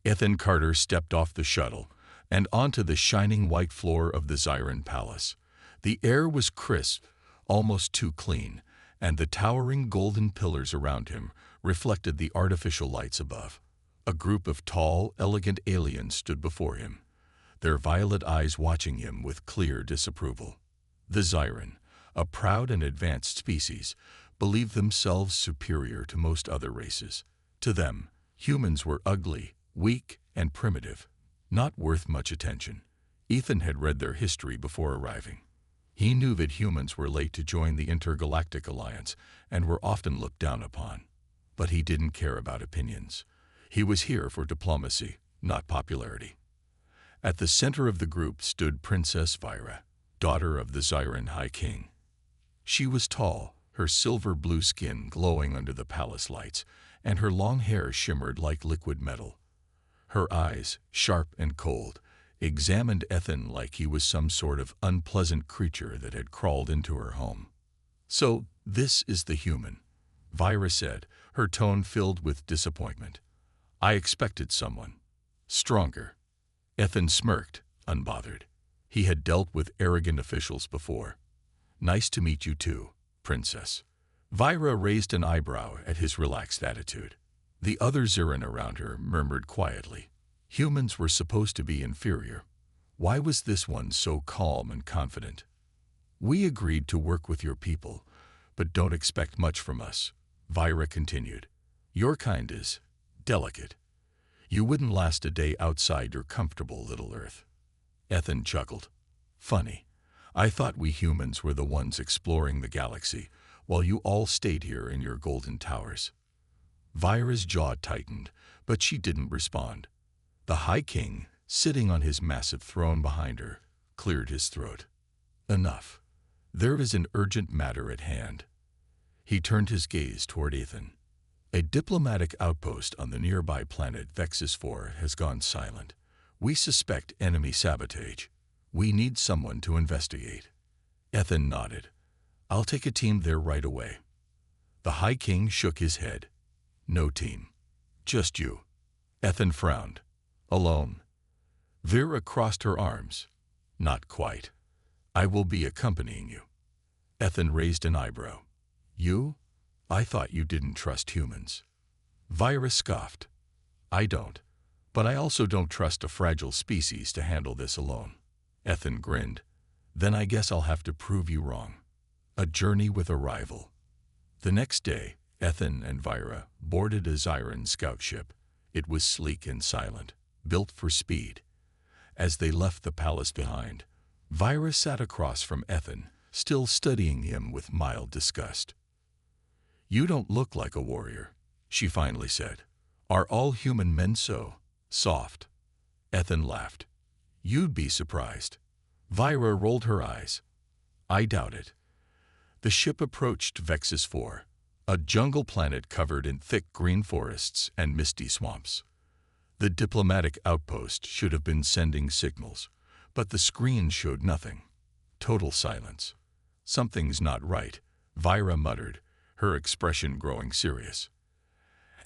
Ethan Carter stepped off the shuttle and onto the shining white floor of the Zyran Palace. The air was crisp, almost too clean, and the towering golden pillars around him reflected the artificial lights above. A group of tall, elegant aliens stood before him, their violet eyes watching him with clear disapproval. The Zyran, a proud and advanced species, believed themselves superior to most other races. To them, humans were ugly, weak, and primitive, not worth much attention. Ethan had read their history before arriving. He knew that humans were late to join the Intergalactic Alliance and were often looked down upon. But he didn't care about opinions. He was here for diplomacy, not popularity. At the center of the group stood Princess Vyra, daughter of the Zyran High King. She was tall, her silver-blue skin glowing under the palace lights, and her long hair shimmered like liquid metal. Her eyes, sharp and cold, examined Ethan like he was some sort of unpleasant creature that had crawled into her home. "So, this is the human," Vyra said, her tone filled with disappointment. "I expected someone stronger." Ethan smirked, unbothered. He had dealt with arrogant officials before. "Nice to meet you too, Princess." Vyra raised an eyebrow at his relaxed attitude. The other Zyran around her murmured quietly. Humans were supposed to be inferior. Why was this one so calm and confident? "We agreed to work with your people, but don't expect much from us," Vyra continued. "Your kind is delicate. You wouldn't last a day outside your comfortable little Earth." Ethan chuckled. "Funny. I thought we humans were the ones exploring the galaxy, while you all stayed here in your golden towers." Vyra's jaw tightened, but she didn't respond. The High King, sitting on his massive throne behind her, cleared his throat. "Enough. There is an urgent matter at hand." He turned his gaze toward Ethan. "A diplomatic outpost on the nearby planet Vexus 4 has gone silent. We suspect enemy sabotage. We need someone to investigate." Ethan nodded. "I'll take a team there right away." The High King shook his head. "No team. Just you." Ethan frowned. "Alone?" Vyra crossed her arms. "Not quite. I will be accompanying you." Ethan raised an eyebrow. "You? I thought you didn't trust humans." Vyra scoffed. "I don't. But I also don't trust a fragile species to handle this alone." Ethan grinned. "Then I guess I'll have to prove you wrong." A journey with a rival. The next day, Ethan and Vyra boarded a Zyran scout ship. It was sleek and silent, built for speed. As they left the palace behind, Vyra sat across from Ethan, still studying him with mild disgust. "You don't look like a warrior," she finally said. "Are all human men so soft?" Ethan laughed. "You'd be surprised." Vyra rolled her eyes. "I doubt it." The ship approached Vexus 4, a jungle planet covered in thick green forests and misty swamps. The diplomatic outpost should have been sending signals, but the screen showed nothing. Total silence. "Something's not right," Vyra muttered, her expression growing serious.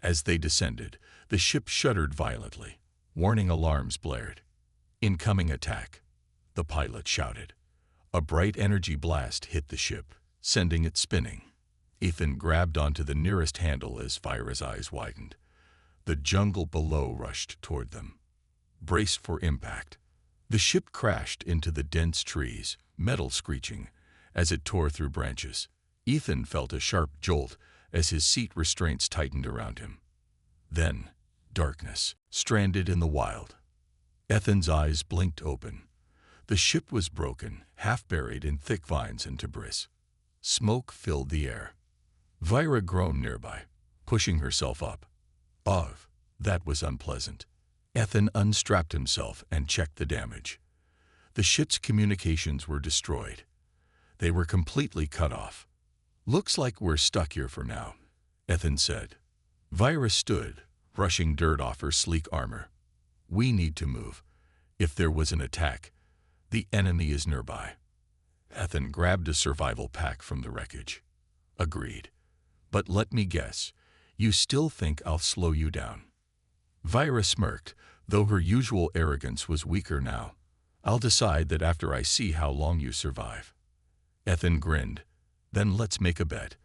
As they descended, the ship shuddered violently. Warning alarms blared. "Incoming attack," the pilot shouted. A bright energy blast hit the ship, sending it spinning. Ethan grabbed onto the nearest handle as Vyra's eyes widened. The jungle below rushed toward them. Braced for impact. The ship crashed into the dense trees, metal screeching, as it tore through branches. Ethan felt a sharp jolt as his seat restraints tightened around him. Then, darkness, stranded in the wild. Ethan's eyes blinked open. The ship was broken, half buried in thick vines and debris. Smoke filled the air. Vyra groaned nearby, pushing herself up. Ugh, that was unpleasant. Ethan unstrapped himself and checked the damage. The ship's communications were destroyed. They were completely cut off. "Looks like we're stuck here for now," Ethan said. Vyra stood, brushing dirt off her sleek armor. "We need to move. If there was an attack, the enemy is nearby." Ethan grabbed a survival pack from the wreckage. "Agreed. But let me guess, you still think I'll slow you down?" Vira smirked, though her usual arrogance was weaker now. I'll decide that after I see how long you survive. Ethan grinned. Then let's make a bet.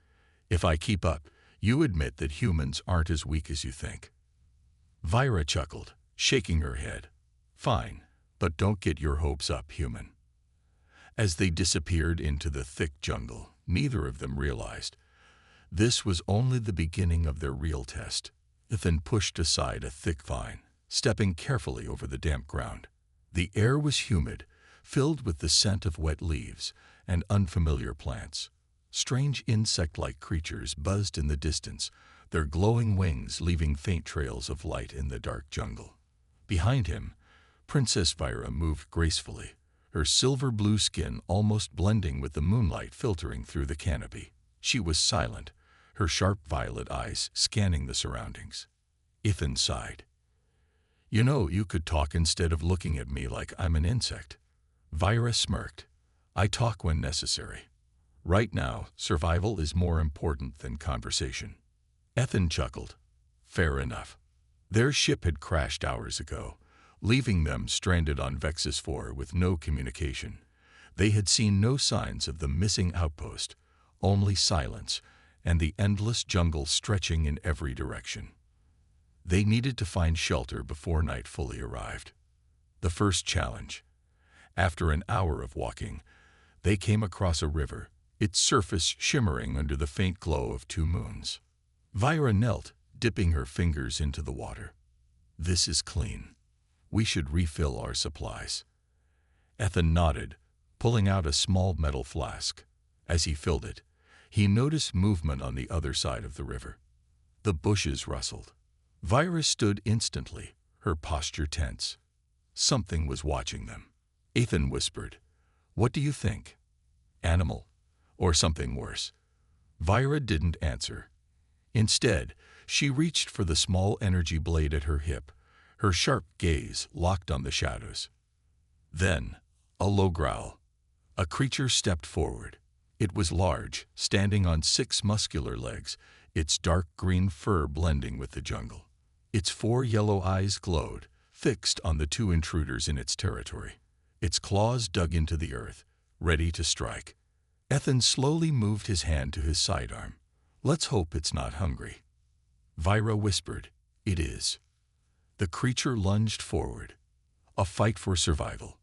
If I keep up, you admit that humans aren't as weak as you think. Vira chuckled, shaking her head. Fine, but don't get your hopes up, human. As they disappeared into the thick jungle, neither of them realized this was only the beginning of their real test. Ethan pushed aside a thick vine, stepping carefully over the damp ground. The air was humid, filled with the scent of wet leaves and unfamiliar plants. Strange insect-like creatures buzzed in the distance, their glowing wings leaving faint trails of light in the dark jungle. Behind him, Princess Vira moved gracefully, her silver-blue skin almost blending with the moonlight filtering through the canopy. She was silent, her sharp violet eyes scanning the surroundings. Ethan sighed. You know, you could talk instead of looking at me like I'm an insect. Vira smirked. I talk when necessary. Right now, survival is more important than conversation. Ethan chuckled. Fair enough. Their ship had crashed hours ago, leaving them stranded on Vexus 4 with no communication. They had seen no signs of the missing outpost, only silence and the endless jungle stretching in every direction. They needed to find shelter before night fully arrived. The first challenge. After an hour of walking, they came across a river, its surface shimmering under the faint glow of two moons. Vira knelt, dipping her fingers into the water. This is clean. We should refill our supplies. Ethan nodded, pulling out a small metal flask. As he filled it, he noticed movement on the other side of the river. The bushes rustled. Vira stood instantly, her posture tense. Something was watching them. Ethan whispered, "What do you think? Animal? Or something worse?" Vira didn't answer. Instead, she reached for the small energy blade at her hip, her sharp gaze locked on the shadows. Then, a low growl. A creature stepped forward. It was large, standing on 6 muscular legs, its dark green fur blending with the jungle. Its 4 yellow eyes glowed, fixed on the 2 intruders in its territory. Its claws dug into the earth, ready to strike. Ethan slowly moved his hand to his sidearm. Let's hope it's not hungry. Vira whispered, "It is." The creature lunged forward. A fight for survival.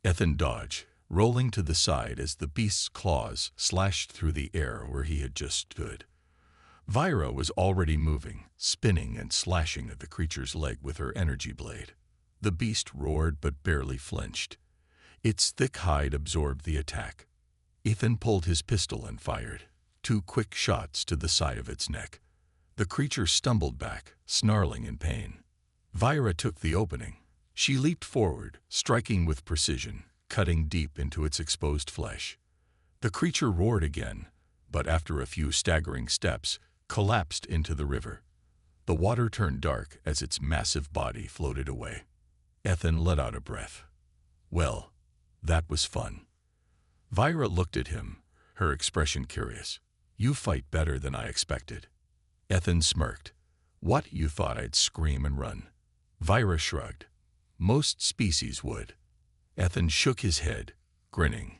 Ethan dodged, rolling to the side as the beast's claws slashed through the air where he had just stood. Vira was already moving, spinning and slashing at the creature's leg with her energy blade. The beast roared but barely flinched. Its thick hide absorbed the attack. Ethan pulled his pistol and fired, 2 quick shots to the side of its neck. The creature stumbled back, snarling in pain. Vira took the opening. She leaped forward, striking with precision, cutting deep into its exposed flesh. The creature roared again, but after a few staggering steps, collapsed into the river. The water turned dark as its massive body floated away. Ethan let out a breath. Well, that was fun. Vira looked at him, her expression curious. You fight better than I expected. Ethan smirked. What, you thought I'd scream and run? Vira shrugged. Most species would. Ethan shook his head, grinning.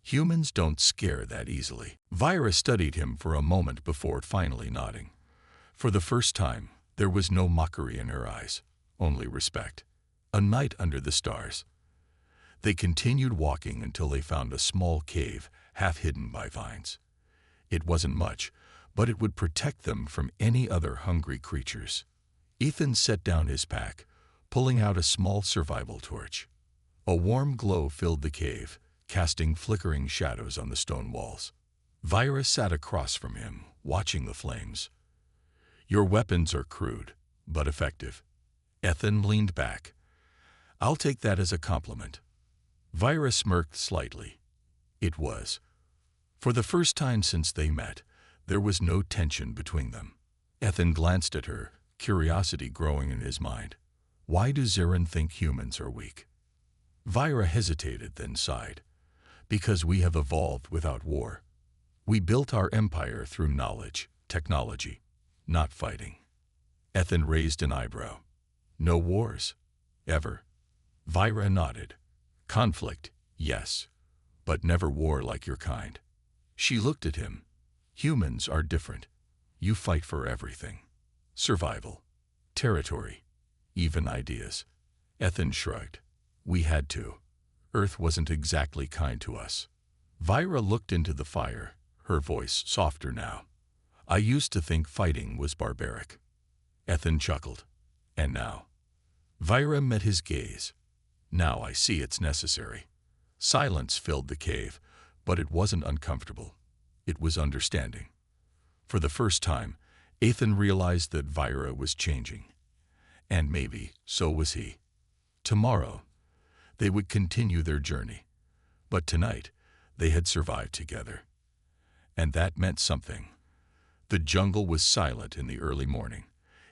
Humans don't scare that easily. Vira studied him for a moment before finally nodding. For the first time, there was no mockery in her eyes, only respect. A night under the stars. They continued walking until they found a small cave, half hidden by vines. It wasn't much, but it would protect them from any other hungry creatures. Ethan set down his pack, pulling out a small survival torch. A warm glow filled the cave, casting flickering shadows on the stone walls. Vira sat across from him, watching the flames. Your weapons are crude, but effective. Ethan leaned back. I'll take that as a compliment. Vira smirked slightly. It was. For the first time since they met, there was no tension between them. Ethan glanced at her, curiosity growing in his mind. Why do Zarin think humans are weak? Vira hesitated, then sighed. Because we have evolved without war. We built our empire through knowledge, technology, not fighting. Ethan raised an eyebrow. No wars? Ever? Vira nodded. Conflict, yes, but never war like your kind. She looked at him. Humans are different. You fight for everything. Survival, territory, even ideas. Ethan shrugged. We had to. Earth wasn't exactly kind to us. Vira looked into the fire, her voice softer now. I used to think fighting was barbaric. Ethan chuckled. And now? Vira met his gaze. Now I see it's necessary. Silence filled the cave, but it wasn't uncomfortable. It was understanding. For the first time, Ethan realized that Vira was changing. And maybe so was he. Tomorrow, they would continue their journey. But tonight, they had survived together. And that meant something. The jungle was silent in the early morning,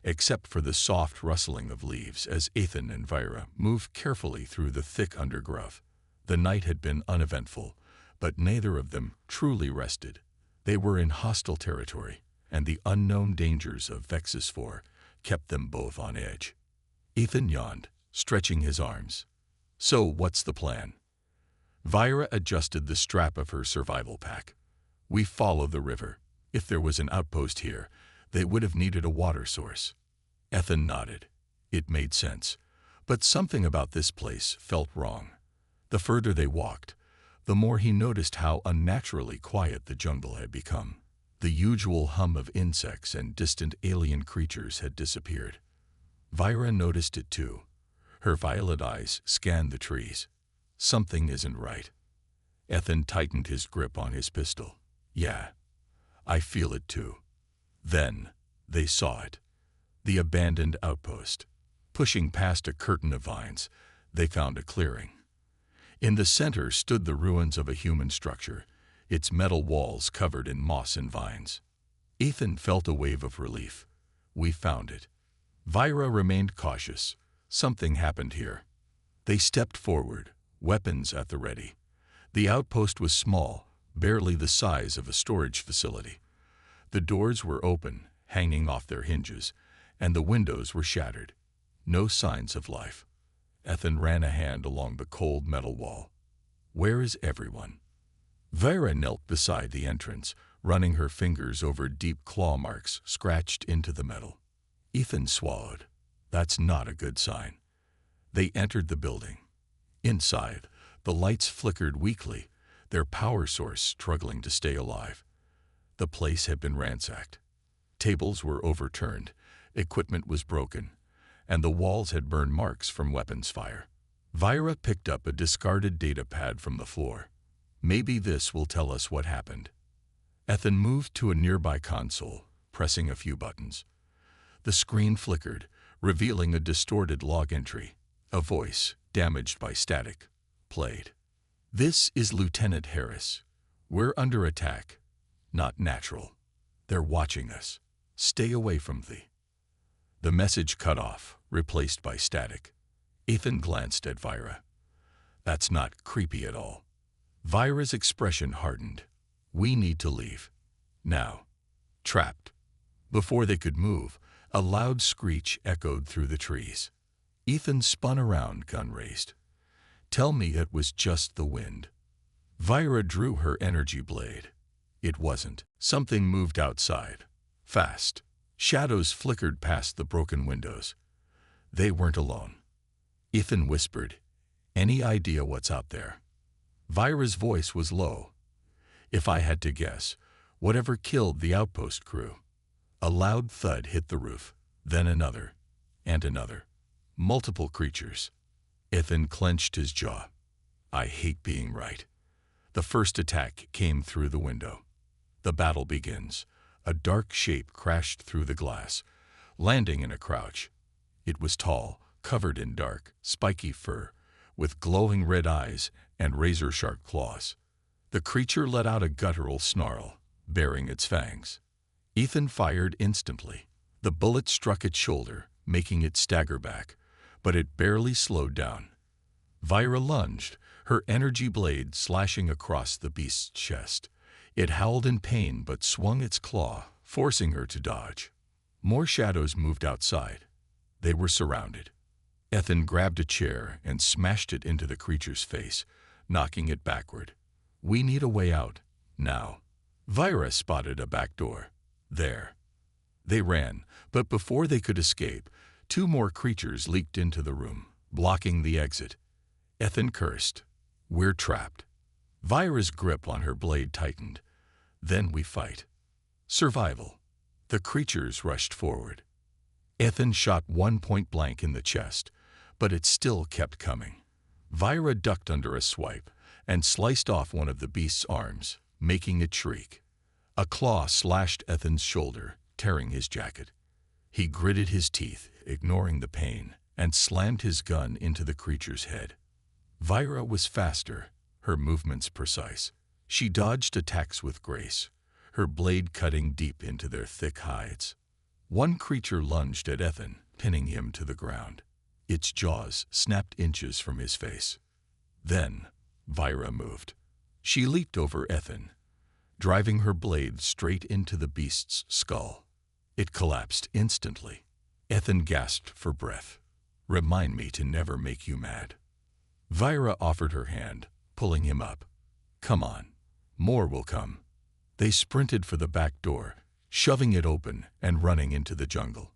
except for the soft rustling of leaves as Ethan and Vira moved carefully through the thick undergrowth. The night had been uneventful, but neither of them truly rested. They were in hostile territory, and the unknown dangers of Vexus 4 kept them both on edge. Ethan yawned, stretching his arms. So what's the plan? Vira adjusted the strap of her survival pack. We follow the river. If there was an outpost here, they would have needed a water source. Ethan nodded. It made sense, but something about this place felt wrong. The further they walked, the more he noticed how unnaturally quiet the jungle had become. The usual hum of insects and distant alien creatures had disappeared. Vira noticed it too. Her violet eyes scanned the trees. Something isn't right. Ethan tightened his grip on his pistol. Yeah, I feel it too. Then they saw it. The abandoned outpost. Pushing past a curtain of vines, they found a clearing. In the center stood the ruins of a human structure, its metal walls covered in moss and vines. Ethan felt a wave of relief. We found it. Vira remained cautious. Something happened here. They stepped forward, weapons at the ready. The outpost was small, barely the size of a storage facility. The doors were open, hanging off their hinges, and the windows were shattered. No signs of life. Ethan ran a hand along the cold metal wall. Where is everyone? Vira knelt beside the entrance, running her fingers over deep claw marks scratched into the metal. Ethan swallowed. That's not a good sign. They entered the building. Inside, the lights flickered weakly, their power source struggling to stay alive. The place had been ransacked. Tables were overturned, equipment was broken, and the walls had burned marks from weapons fire. Vira picked up a discarded data pad from the floor. Maybe this will tell us what happened. Ethan moved to a nearby console, pressing a few buttons. The screen flickered, revealing a distorted log entry. A voice, damaged by static, played. This is Lieutenant Harris. We're under attack. Not natural. They're watching us. Stay away from thee. The message cut off, replaced by static. Ethan glanced at Vira. That's not creepy at all. Vira's expression hardened. We need to leave. Now. Trapped. Before they could move, a loud screech echoed through the trees. Ethan spun around, gun raised. Tell me it was just the wind. Vira drew her energy blade. It wasn't. Something moved outside. Fast. Shadows flickered past the broken windows. They weren't alone. Ethan whispered, Any idea what's out there? Vira's voice was low. If I had to guess, whatever killed the outpost crew. A loud thud hit the roof, then another, and another. Multiple creatures. Ethan clenched his jaw. I hate being right. The first attack came through the window. The battle begins. A dark shape crashed through the glass, landing in a crouch. It was tall, covered in dark, spiky fur, with glowing red eyes and razor-sharp claws. The creature let out a guttural snarl, baring its fangs. Ethan fired instantly. The bullet struck its shoulder, making it stagger back, but it barely slowed down. Vira lunged, her energy blade slashing across the beast's chest. It howled in pain but swung its claw, forcing her to dodge. More shadows moved outside. They were surrounded. Ethan grabbed a chair and smashed it into the creature's face, knocking it backward. We need a way out, now. Vira spotted a back door. There. They ran, but before they could escape, two more creatures leaped into the room, blocking the exit. Ethan cursed. We're trapped. Vira's grip on her blade tightened. Then we fight. Survival. The creatures rushed forward. Ethan shot one point blank in the chest, but it still kept coming. Vira ducked under a swipe and sliced off one of the beast's arms, making it shriek. A claw slashed Ethan's shoulder, tearing his jacket. He gritted his teeth, ignoring the pain, and slammed his gun into the creature's head. Vira was faster, her movements precise. She dodged attacks with grace, her blade cutting deep into their thick hides. One creature lunged at Ethan, pinning him to the ground. Its jaws snapped inches from his face. Then, Vira moved. She leaped over Ethan, driving her blade straight into the beast's skull. It collapsed instantly. Ethan gasped for breath. Remind me to never make you mad. Vira offered her hand, pulling him up. Come on. More will come. They sprinted for the back door, shoving it open and running into the jungle.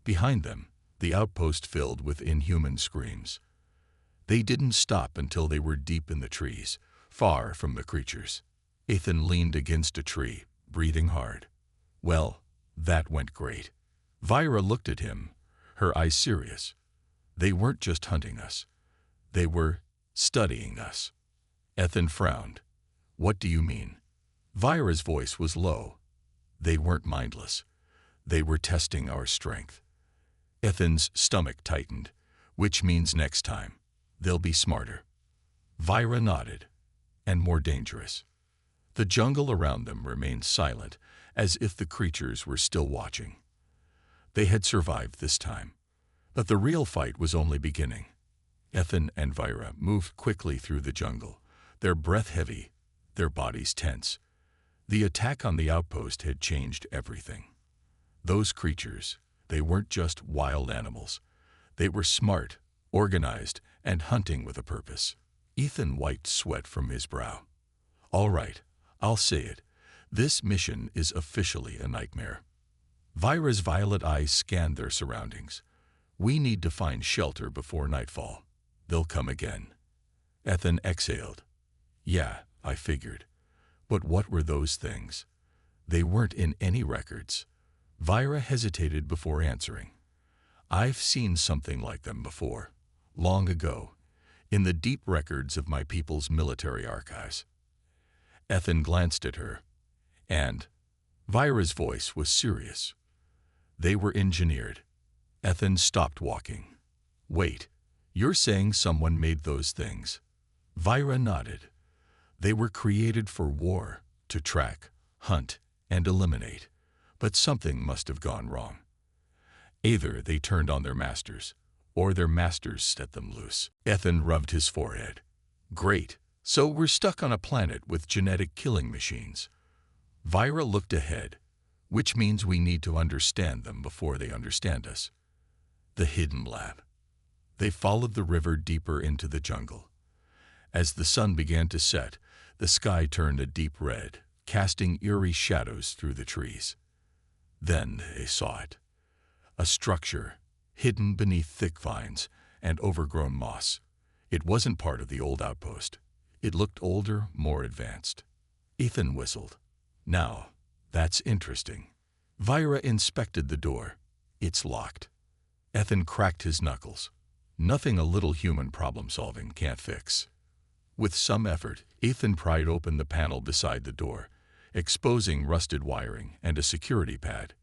Behind them, the outpost filled with inhuman screams. They didn't stop until they were deep in the trees, far from the creatures. Ethan leaned against a tree, breathing hard. Well, that went great. Vira looked at him, her eyes serious. They weren't just hunting us. They were studying us. Ethan frowned. What do you mean? Vira's voice was low. They weren't mindless. They were testing our strength. Ethan's stomach tightened, which means next time, they'll be smarter. Vira nodded, and more dangerous. The jungle around them remained silent, as if the creatures were still watching. They had survived this time, but the real fight was only beginning. Ethan and Vira moved quickly through the jungle, their breath heavy, their bodies tense. The attack on the outpost had changed everything. Those creatures, they weren't just wild animals. They were smart, organized, and hunting with a purpose. Ethan wiped sweat from his brow. All right, I'll say it. This mission is officially a nightmare. Vira's violet eyes scanned their surroundings. We need to find shelter before nightfall. They'll come again. Ethan exhaled. Yeah, I figured. But what were those things? They weren't in any records. Vira hesitated before answering. I've seen something like them before, long ago, in the deep records of my people's military archives. Ethan glanced at her, and Vira's voice was serious. They were engineered. Ethan stopped walking. Wait, you're saying someone made those things? Vira nodded. They were created for war, to track, hunt, and eliminate. But something must have gone wrong. Either they turned on their masters, or their masters set them loose. Ethan rubbed his forehead. Great, so we're stuck on a planet with genetic killing machines. Vira looked ahead, which means we need to understand them before they understand us. The hidden lab. They followed the river deeper into the jungle. As the sun began to set, the sky turned a deep red, casting eerie shadows through the trees. Then they saw it. A structure, hidden beneath thick vines and overgrown moss. It wasn't part of the old outpost. It looked older, more advanced. Ethan whistled. Now, that's interesting. Vira inspected the door. It's locked. Ethan cracked his knuckles. Nothing a little human problem-solving can't fix. With some effort, Ethan pried open the panel beside the door, exposing rusted wiring and a security pad.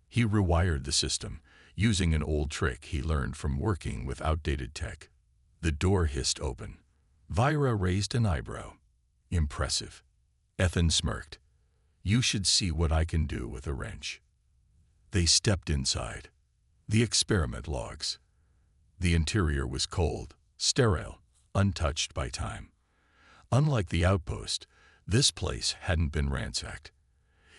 He rewired the system, using an old trick he learned from working with outdated tech. The door hissed open. Vira raised an eyebrow. Impressive. Ethan smirked. You should see what I can do with a wrench. They stepped inside. The experiment logs. The interior was cold, sterile, untouched by time. Unlike the outpost, this place hadn't been ransacked.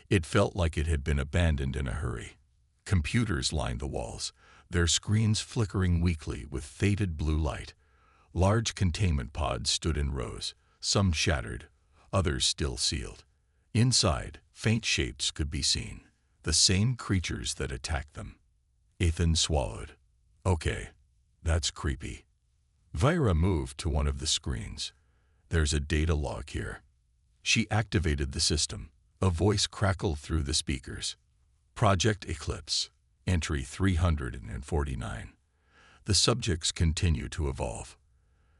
It felt like it had been abandoned in a hurry. Computers lined the walls, their screens flickering weakly with faded blue light. Large containment pods stood in rows, some shattered, others still sealed. Inside, faint shapes could be seen, the same creatures that attacked them. Ethan swallowed. Okay, that's creepy. Vira moved to one of the screens. There's a data log here. She activated the system. A voice crackled through the speakers. Project Eclipse, entry 349. The subjects continue to evolve.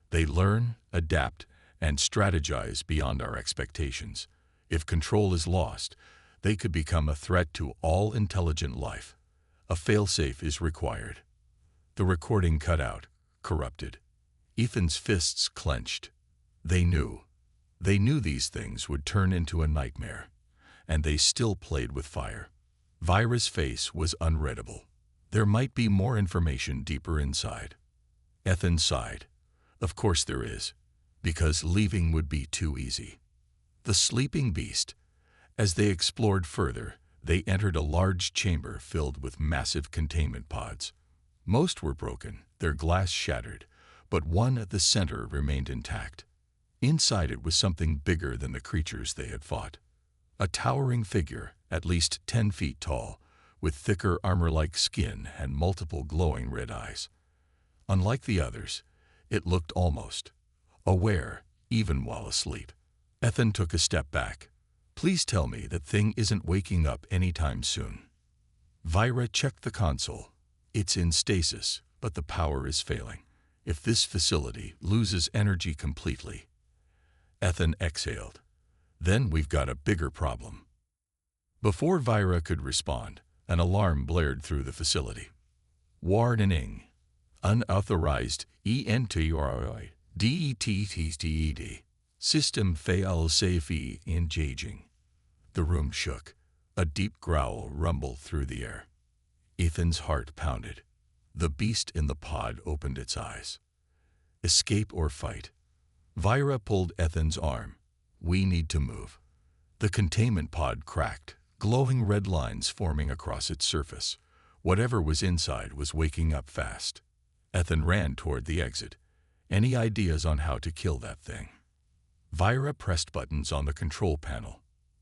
They learn, adapt, and strategize beyond our expectations. If control is lost, they could become a threat to all intelligent life. A failsafe is required. The recording cut out, corrupted. Ethan's fists clenched. They knew these things would turn into a nightmare, and they still played with fire. Vira's face was unreadable. There might be more information deeper inside. Ethan sighed. Of course there is, because leaving would be too easy. The sleeping beast. As they explored further, they entered a large chamber filled with massive containment pods. Most were broken, their glass shattered, but one at the center remained intact. Inside it was something bigger than the creatures they had fought. A towering figure, at least 10 feet tall, with thicker armor-like skin and multiple glowing red eyes. Unlike the others, it looked almost aware, even while asleep. Ethan took a step back. Please tell me that thing isn't waking up anytime soon. Vira checked the console. It's in stasis, but the power is failing. If this facility loses energy completely. Ethan exhaled. Then we've got a bigger problem. Before Vira could respond, an alarm blared through the facility. Warning. Unauthorized entry detted. System fail Sci-Fi engaging. The room shook. A deep growl rumbled through the air. Ethan's heart pounded. The beast in the pod opened its eyes. Escape or fight? Vira pulled Ethan's arm. We need to move. The containment pod cracked, glowing red lines forming across its surface. Whatever was inside was waking up fast. Ethan ran toward the exit. Any ideas on how to kill that thing? Vira pressed buttons on the control panel.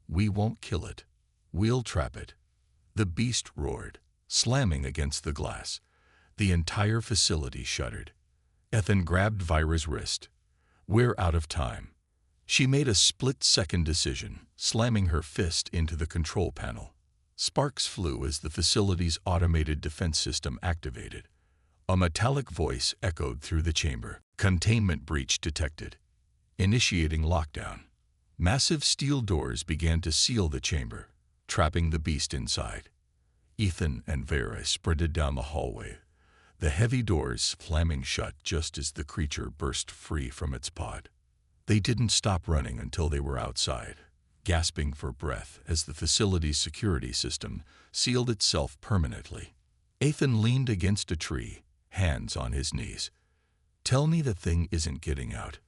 We won't kill it. We'll trap it. The beast roared, slamming against the glass. The entire facility shuddered. Ethan grabbed Vira's wrist. We're out of time. She made a split-second decision, slamming her fist into the control panel. Sparks flew as the facility's automated defense system activated. A metallic voice echoed through the chamber. Containment breach detected. Initiating lockdown. Massive steel doors began to seal the chamber, trapping the beast inside. Ethan and Vira sprinted down the hallway, the heavy doors slamming shut just as the creature burst free from its pod. They didn't stop running until they were outside, gasping for breath as the facility's security system sealed itself permanently. Ethan leaned against a tree, hands on his knees. Tell me the thing isn't getting out.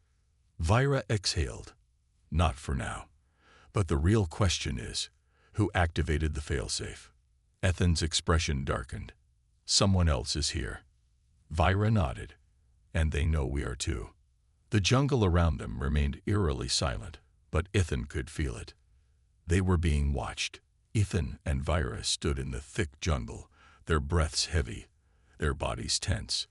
Vira exhaled. Not for now. But the real question is, who activated the failsafe? Ethan's expression darkened. Someone else is here. Vira nodded. And they know we are too. The jungle around them remained eerily silent, but Ethan could feel it. They were being watched. Ethan and Vira stood in the thick jungle, their breaths heavy, their bodies tense.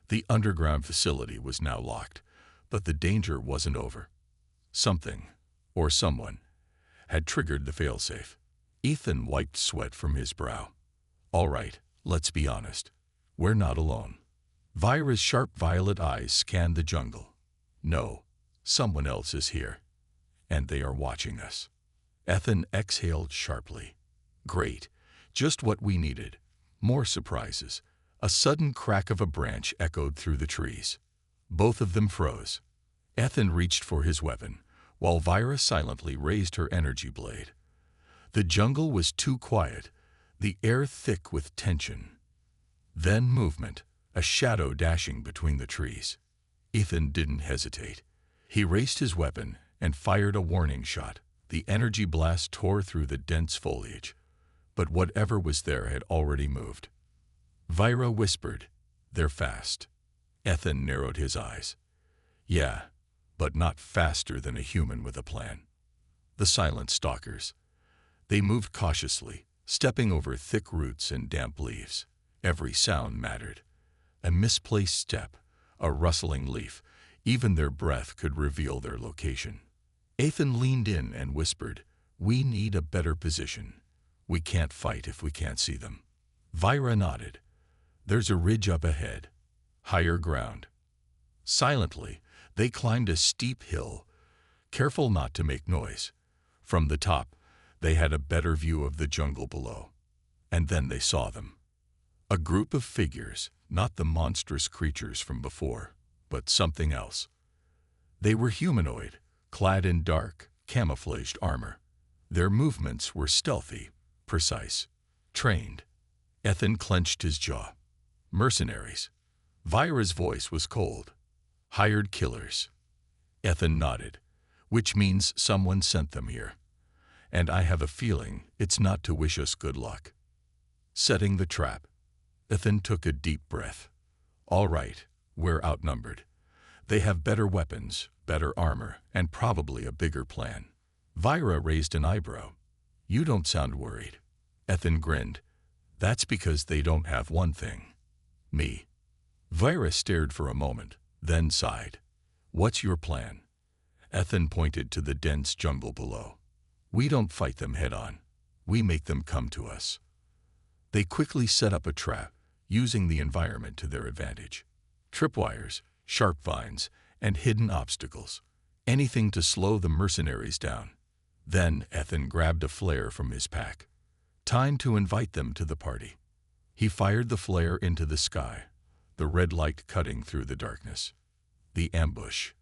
The underground facility was now locked, but the danger wasn't over. Something, or someone, had triggered the failsafe. Ethan wiped sweat from his brow. All right, let's be honest. We're not alone. Vira's sharp violet eyes scanned the jungle. No, someone else is here, and they are watching us. Ethan exhaled sharply. Great, just what we needed. More surprises. A sudden crack of a branch echoed through the trees. Both of them froze. Ethan reached for his weapon, while Vira silently raised her energy blade. The jungle was too quiet, the air thick with tension. Then movement, a shadow dashing between the trees. Ethan didn't hesitate. He raised his weapon and fired a warning shot. The energy blast tore through the dense foliage, but whatever was there had already moved. Vira whispered, "They're fast." Ethan narrowed his eyes. "Yeah, but not faster than a human with a plan." The silent stalkers. They moved cautiously, stepping over thick roots and damp leaves. Every sound mattered. A misplaced step, a rustling leaf, even their breath could reveal their location. Ethan leaned in and whispered, "We need a better position. We can't fight if we can't see them." Vira nodded. "There's a ridge up ahead. Higher ground." Silently, they climbed a steep hill, careful not to make noise. From the top, they had a better view of the jungle below. And then they saw them. A group of figures, not the monstrous creatures from before, but something else. They were humanoid, clad in dark, camouflaged armor. Their movements were stealthy, precise, trained. Ethan clenched his jaw. Mercenaries. Vira's voice was cold. Hired killers. Ethan nodded, which means someone sent them here. And I have a feeling it's not to wish us good luck. Setting the trap. Ethan took a deep breath. All right, we're outnumbered. They have better weapons, better armor, and probably a bigger plan. Vira raised an eyebrow. You don't sound worried. Ethan grinned. That's because they don't have one thing. Me. Vira stared for a moment, then sighed. What's your plan? Ethan pointed to the dense jungle below. We don't fight them head-on. We make them come to us. They quickly set up a trap, using the environment to their advantage. Tripwires, sharp vines, and hidden obstacles. Anything to slow the mercenaries down. Then Ethan grabbed a flare from his pack. Time to invite them to the party. He fired the flare into the sky, the red light cutting through the darkness. The ambush.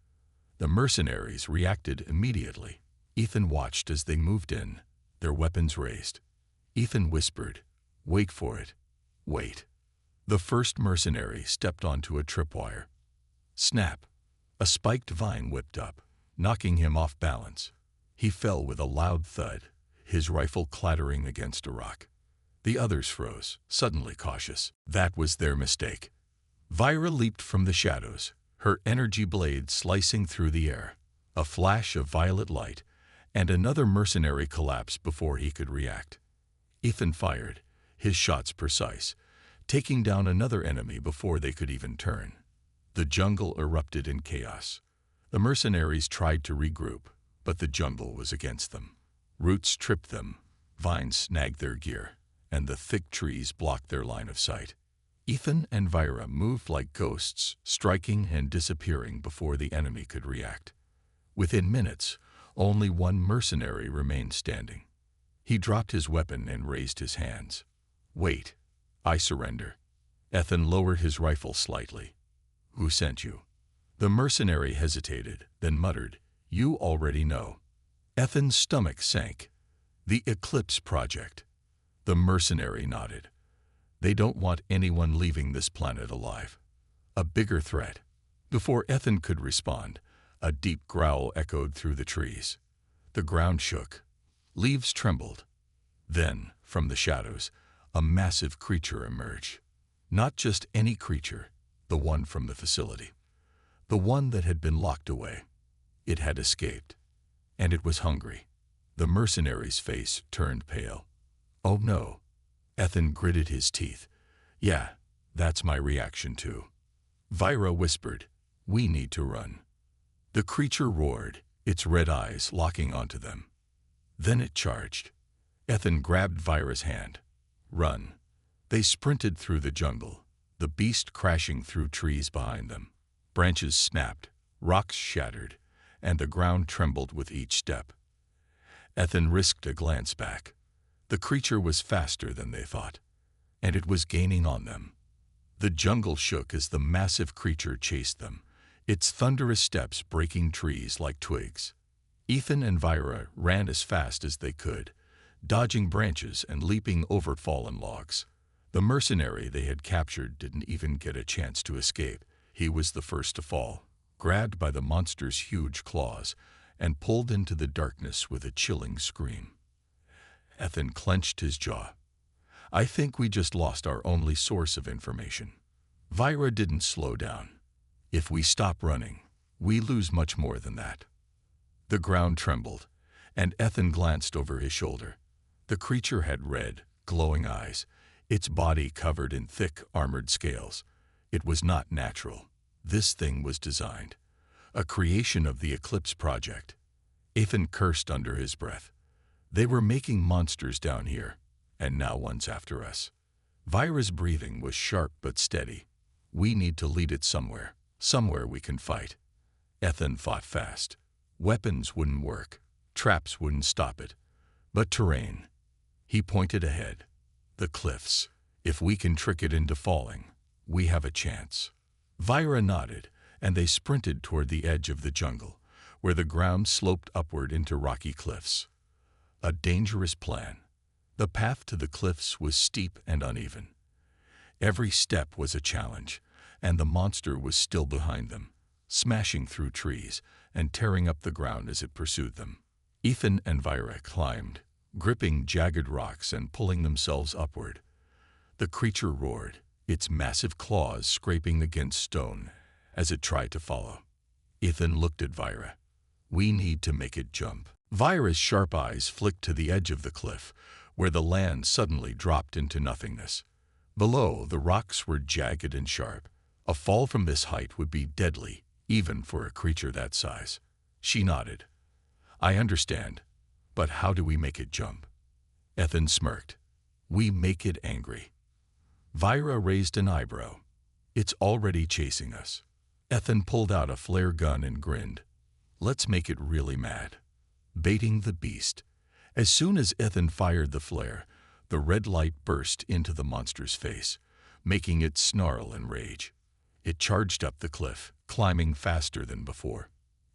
The mercenaries reacted immediately. Ethan watched as they moved in, their weapons raised. Ethan whispered, "Wait for it. Wait." The first mercenary stepped onto a tripwire. Snap! A spiked vine whipped up, knocking him off balance. He fell with a loud thud, his rifle clattering against a rock. The others froze, suddenly cautious. That was their mistake. Vira leaped from the shadows, her energy blade slicing through the air. A flash of violet light, and another mercenary collapsed before he could react. Ethan fired, his shots precise, taking down another enemy before they could even turn. The jungle erupted in chaos. The mercenaries tried to regroup, but the jungle was against them. Roots tripped them, vines snagged their gear, and the thick trees blocked their line of sight. Ethan and Vira moved like ghosts, striking and disappearing before the enemy could react. Within minutes, only one mercenary remained standing. He dropped his weapon and raised his hands. "Wait, I surrender." Ethan lowered his rifle slightly. "Who sent you?" The mercenary hesitated, then muttered, "You already know." Ethan's stomach sank. "The Eclipse Project." The mercenary nodded. "They don't want anyone leaving this planet alive." A bigger threat. Before Ethan could respond, a deep growl echoed through the trees. The ground shook. Leaves trembled. Then, from the shadows, a massive creature emerged. Not just any creature, the one from the facility. The one that had been locked away. It had escaped. And it was hungry. The mercenary's face turned pale. "Oh no." Ethan gritted his teeth. "Yeah, that's my reaction too." Vira whispered, "We need to run." The creature roared, its red eyes locking onto them. Then it charged. Ethan grabbed Vira's hand. "Run." They sprinted through the jungle, the beast crashing through trees behind them. Branches snapped, rocks shattered, and the ground trembled with each step. Ethan risked a glance back. The creature was faster than they thought, and it was gaining on them. The jungle shook as the massive creature chased them, its thunderous steps breaking trees like twigs. Ethan and Vira ran as fast as they could, dodging branches and leaping over fallen logs. The mercenary they had captured didn't even get a chance to escape. He was the first to fall, grabbed by the monster's huge claws, and pulled into the darkness with a chilling scream. Ethan clenched his jaw. I think we just lost our only source of information. Vira didn't slow down. If we stop running, we lose much more than that. The ground trembled, and Ethan glanced over his shoulder. The creature had red, glowing eyes, its body covered in thick, armored scales. It was not natural. This thing was designed. A creation of the Eclipse Project. Ethan cursed under his breath. They were making monsters down here, and now one's after us. Vira's breathing was sharp but steady. We need to lead it somewhere we can fight. Ethan fought fast. Weapons wouldn't work. Traps wouldn't stop it. But terrain. He pointed ahead. The cliffs. If we can trick it into falling, we have a chance. Vira nodded, and they sprinted toward the edge of the jungle, where the ground sloped upward into rocky cliffs. A dangerous plan. The path to the cliffs was steep and uneven. Every step was a challenge, and the monster was still behind them, smashing through trees and tearing up the ground as it pursued them. Ethan and Vira climbed, gripping jagged rocks and pulling themselves upward. The creature roared, its massive claws scraping against stone as it tried to follow. Ethan looked at Vira. We need to make it jump. Vira's sharp eyes flicked to the edge of the cliff, where the land suddenly dropped into nothingness. Below, the rocks were jagged and sharp. A fall from this height would be deadly, even for a creature that size. She nodded. I understand, but how do we make it jump? Ethan smirked. We make it angry. Vira raised an eyebrow. It's already chasing us. Ethan pulled out a flare gun and grinned. Let's make it really mad. Baiting the beast. As soon as Ethan fired the flare, the red light burst into the monster's face, making it snarl and rage. It charged up the cliff, climbing faster than before.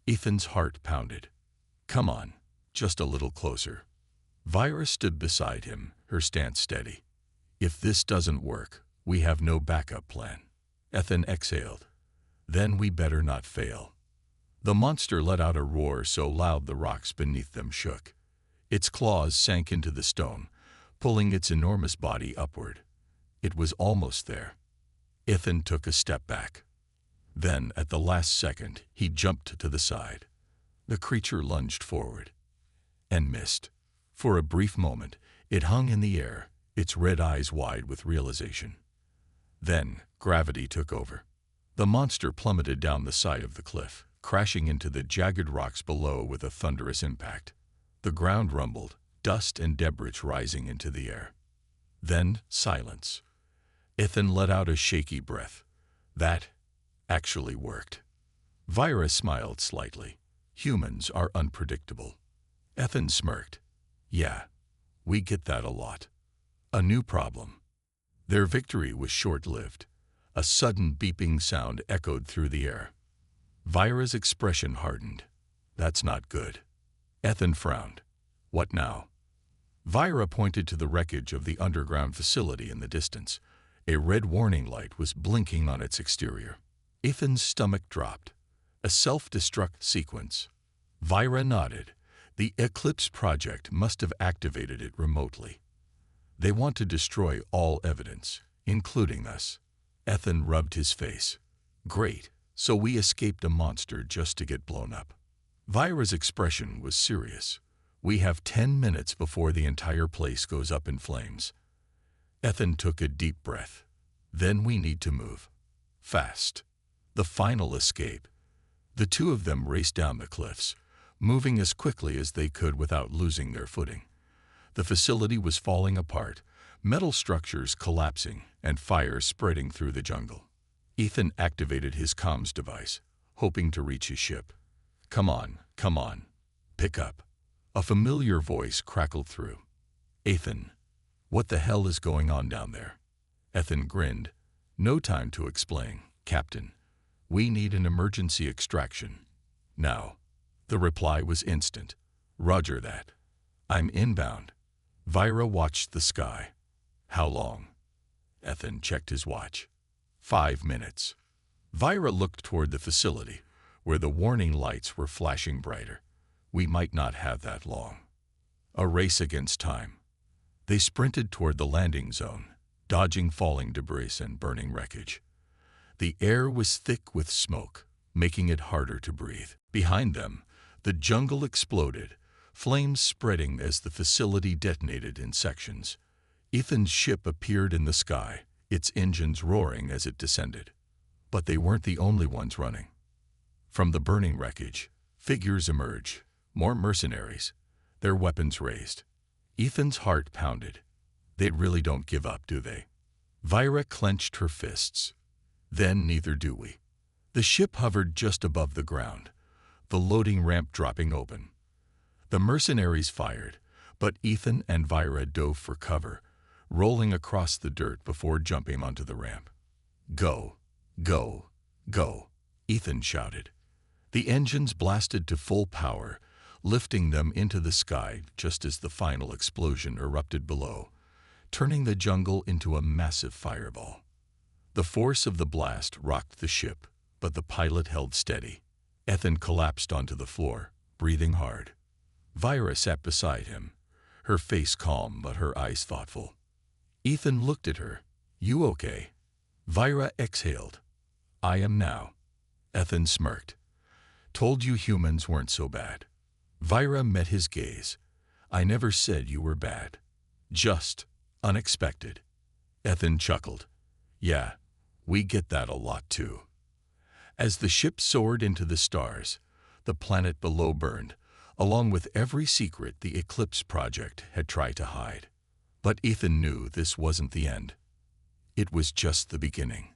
Ethan's heart pounded. Come on, just a little closer. Vira stood beside him, her stance steady. If this doesn't work, we have no backup plan. Ethan exhaled. Then we better not fail. The monster let out a roar so loud the rocks beneath them shook. Its claws sank into the stone, pulling its enormous body upward. It was almost there. Ethan took a step back. Then, at the last second, he jumped to the side. The creature lunged forward and missed. For a brief moment, it hung in the air, its red eyes wide with realization. Then, gravity took over. The monster plummeted down the side of the cliff, crashing into the jagged rocks below with a thunderous impact. The ground rumbled, dust and debris rising into the air. Then, silence. Ethan let out a shaky breath. That actually worked. Vira smiled slightly. Humans are unpredictable. Ethan smirked. Yeah, we get that a lot. A new problem. Their victory was short-lived. A sudden beeping sound echoed through the air. Vira's expression hardened. That's not good. Ethan frowned. What now? Vira pointed to the wreckage of the underground facility in the distance. A red warning light was blinking on its exterior. Ethan's stomach dropped. A self-destruct sequence. Vira nodded. The Eclipse Project must have activated it remotely. They want to destroy all evidence, including us. Ethan rubbed his face. Great, so we escaped a monster just to get blown up. Vira's expression was serious. We have 10 minutes before the entire place goes up in flames. Ethan took a deep breath. Then we need to move. Fast. The final escape. The two of them raced down the cliffs, moving as quickly as they could without losing their footing. The facility was falling apart, metal structures collapsing, and fire spreading through the jungle. Ethan activated his comms device, hoping to reach his ship. Come on, come on. Pick up. A familiar voice crackled through. Ethan, what the hell is going on down there? Ethan grinned. No time to explain, Captain. We need an emergency extraction. Now. The reply was instant. Roger that. I'm inbound. Vira watched the sky. How long? Ethan checked his watch. 5 minutes. Vira looked toward the facility, where the warning lights were flashing brighter. We might not have that long. A race against time. They sprinted toward the landing zone, dodging falling debris and burning wreckage. The air was thick with smoke, making it harder to breathe. Behind them, the jungle exploded, flames spreading as the facility detonated in sections. Ethan's ship appeared in the sky, its engines roaring as it descended. But they weren't the only ones running. From the burning wreckage, figures emerged, more mercenaries, their weapons raised. Ethan's heart pounded. They really don't give up, do they? Vyra clenched her fists. Then neither do we. The ship hovered just above the ground, the loading ramp dropping open. The mercenaries fired, but Ethan and Vyra dove for cover, rolling across the dirt before jumping onto the ramp. Go, go, go, Ethan shouted. The engines blasted to full power, lifting them into the sky just as the final explosion erupted below, turning the jungle into a massive fireball. The force of the blast rocked the ship, but the pilot held steady. Ethan collapsed onto the floor, breathing hard. Vyra sat beside him, her face calm but her eyes thoughtful. Ethan looked at her. You okay? Vyra exhaled. I am now. Ethan smirked. Told you humans weren't so bad. Vyra met his gaze. I never said you were bad. Just unexpected. Ethan chuckled. Yeah, we get that a lot too. As the ship soared into the stars, the planet below burned, along with every secret the Eclipse Project had tried to hide. But Ethan knew this wasn't the end. It was just the beginning.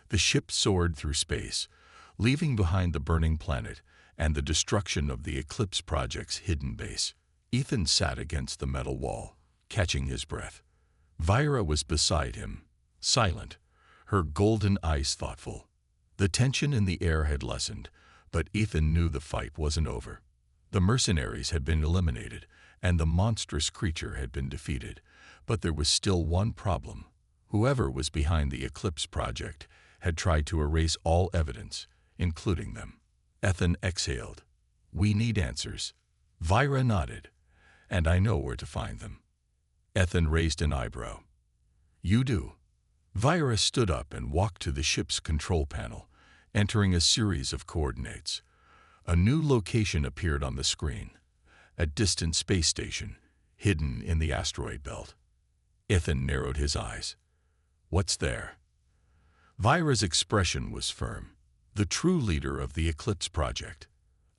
The ship soared through space, leaving behind the burning planet and the destruction of the Eclipse Project's hidden base. Ethan sat against the metal wall, catching his breath. Vyra was beside him, silent, her golden eyes thoughtful. The tension in the air had lessened, but Ethan knew the fight wasn't over. The mercenaries had been eliminated, and the monstrous creature had been defeated. But there was still one problem. Whoever was behind the Eclipse Project had tried to erase all evidence, including them. Ethan exhaled. We need answers. Vyra nodded. And I know where to find them. Ethan raised an eyebrow. You do. Vyra stood up and walked to the ship's control panel, entering a series of coordinates. A new location appeared on the screen. A distant space station, hidden in the asteroid belt. Ethan narrowed his eyes. What's there? Vyra's expression was firm. The true leader of the Eclipse Project.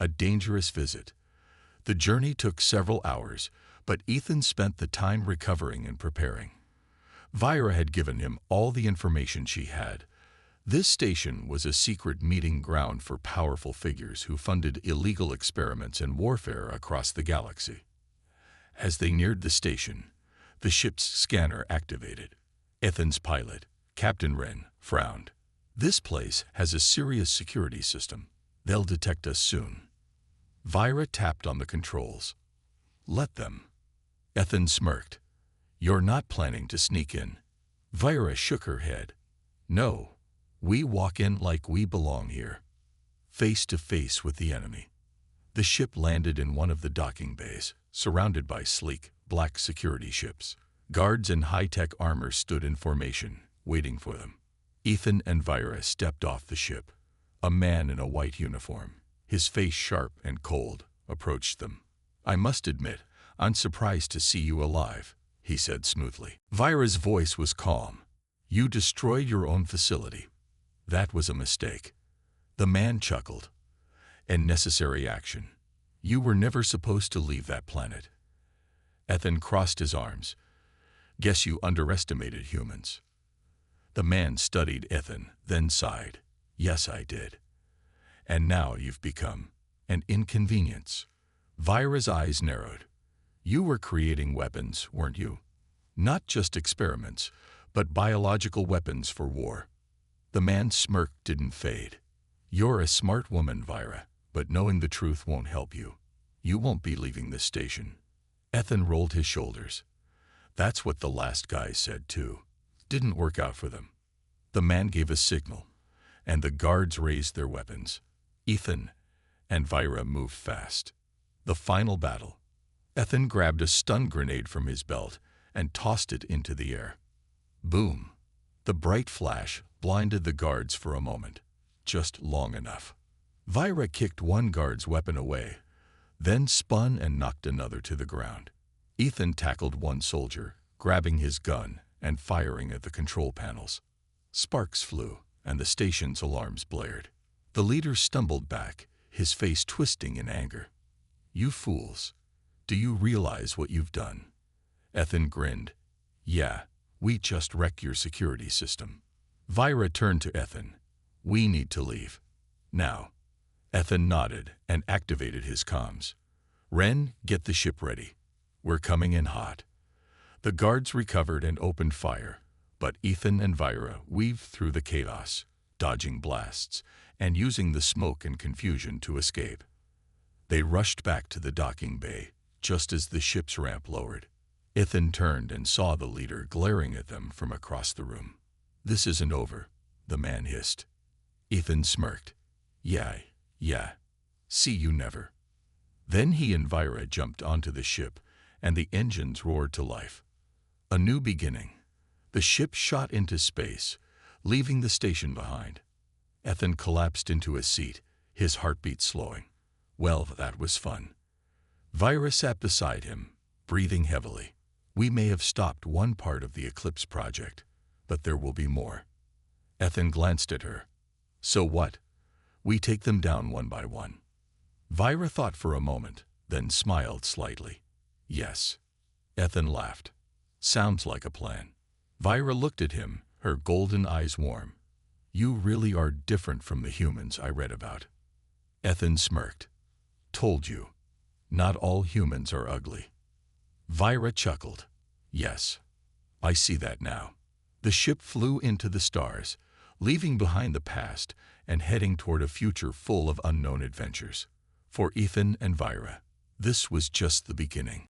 A dangerous visit. The journey took several hours, but Ethan spent the time recovering and preparing. Vyra had given him all the information she had. This station was a secret meeting ground for powerful figures who funded illegal experiments and warfare across the galaxy. As they neared the station, the ship's scanner activated. Ethan's pilot, Captain Wren, frowned. This place has a serious security system. They'll detect us soon. Vyra tapped on the controls. Let them. Ethan smirked. You're not planning to sneak in. Vyra shook her head. No, we walk in like we belong here. Face to face with the enemy. The ship landed in one of the docking bays, surrounded by sleek, black security ships. Guards in high-tech armor stood in formation, waiting for them. Ethan and Vyra stepped off the ship. A man in a white uniform, his face sharp and cold, approached them. I must admit, I'm surprised to see you alive, he said smoothly. Vyra's voice was calm. You destroyed your own facility. That was a mistake. The man chuckled. And necessary action. You were never supposed to leave that planet. Ethan crossed his arms. Guess you underestimated humans. The man studied Ethan, then sighed. Yes, I did. And now you've become an inconvenience. Vyra's eyes narrowed. You were creating weapons, weren't you? Not just experiments, but biological weapons for war. The man's smirk didn't fade. You're a smart woman, Vyra, but knowing the truth won't help you. You won't be leaving this station. Ethan rolled his shoulders. That's what the last guy said too. Didn't work out for them. The man gave a signal, and the guards raised their weapons. Ethan and Vyra moved fast. The final battle. Ethan grabbed a stun grenade from his belt and tossed it into the air. Boom! The bright flash blinded the guards for a moment, just long enough. Vira kicked one guard's weapon away, then spun and knocked another to the ground. Ethan tackled one soldier, grabbing his gun and firing at the control panels. Sparks flew, and the station's alarms blared. The leader stumbled back, his face twisting in anger. "You fools! Do you realize what you've done?" Ethan grinned. "Yeah, we just wrecked your security system." Vira turned to Ethan. "We need to leave. Now." Ethan nodded and activated his comms. "Ren, get the ship ready. We're coming in hot." The guards recovered and opened fire, but Ethan and Vira weaved through the chaos, dodging blasts and using the smoke and confusion to escape. They rushed back to the docking bay just as the ship's ramp lowered. Ethan turned and saw the leader glaring at them from across the room. "This isn't over," the man hissed. Ethan smirked. Yeah. See you never." Then he and Vira jumped onto the ship, and the engines roared to life. A new beginning. The ship shot into space, leaving the station behind. Ethan collapsed into a seat, his heartbeat slowing. Well, that was fun. Vira sat beside him, breathing heavily. "We may have stopped one part of the Eclipse project, but there will be more." Ethan glanced at her. "So what? We take them down one by one?" Vira thought for a moment, then smiled slightly. "Yes." Ethan laughed. "Sounds like a plan." Vira looked at him, her golden eyes warm. "You really are different from the humans I read about." Ethan smirked. "Told you. Not all humans are ugly." Vira chuckled. "Yes, I see that now." The ship flew into the stars, leaving behind the past and heading toward a future full of unknown adventures. For Ethan and Vira, this was just the beginning.